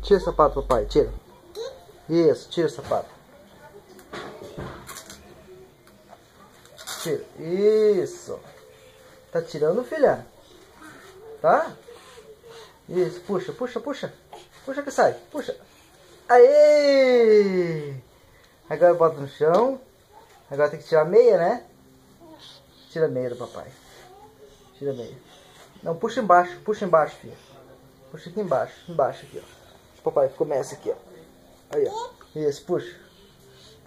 Tira o sapato, papai, tira. Isso, tira o sapato. Tira. Isso. Tá tirando, filha? Tá? Isso, puxa, puxa, puxa. Puxa que sai, puxa. Aê! Agora bota no chão. Agora tem que tirar a meia, né? Tira a meia do papai. Tira a meia. Não, puxa embaixo, filha. Puxa aqui embaixo aqui, ó. O papai começa aqui, ó. Aí, ó. Isso, puxa.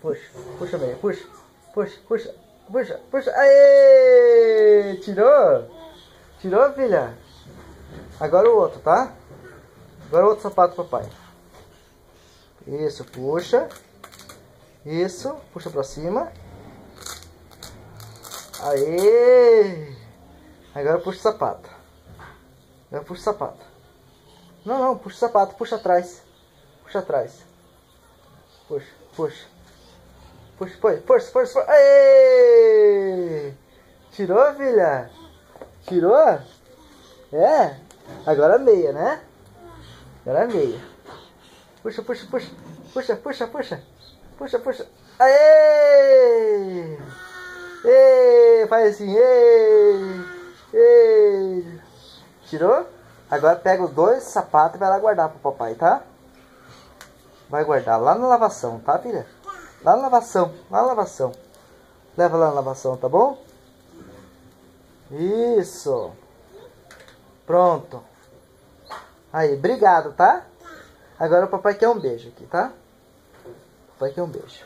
Puxa, puxa a meia, puxa. Puxa, puxa, puxa, puxa. Aê! Tirou? Tirou, filha? Agora o outro, tá? Agora o outro sapato, papai. Isso, puxa. Isso, puxa pra cima. Aê! Agora puxa o sapato. Agora puxa o sapato. Não, não, puxa o sapato, puxa atrás. Puxa atrás. Puxa, puxa. Puxa, puxa, força, força, força. Aê! Tirou, filha? Tirou? É? Agora a meia, né? Agora a meia. Puxa, puxa, puxa. Puxa, puxa, puxa. Puxa, puxa. Aê! Ê, faz assim. Ê! Ê! Tirou? Agora pega os dois sapatos e vai lá guardar pro papai, tá? Vai guardar lá na lavação, tá, filha? Lá na lavação, lá na lavação. Leva lá na lavação, tá bom? Isso. Pronto. Aí, obrigado, tá? Agora o papai quer um beijo aqui, tá? O papai quer um beijo.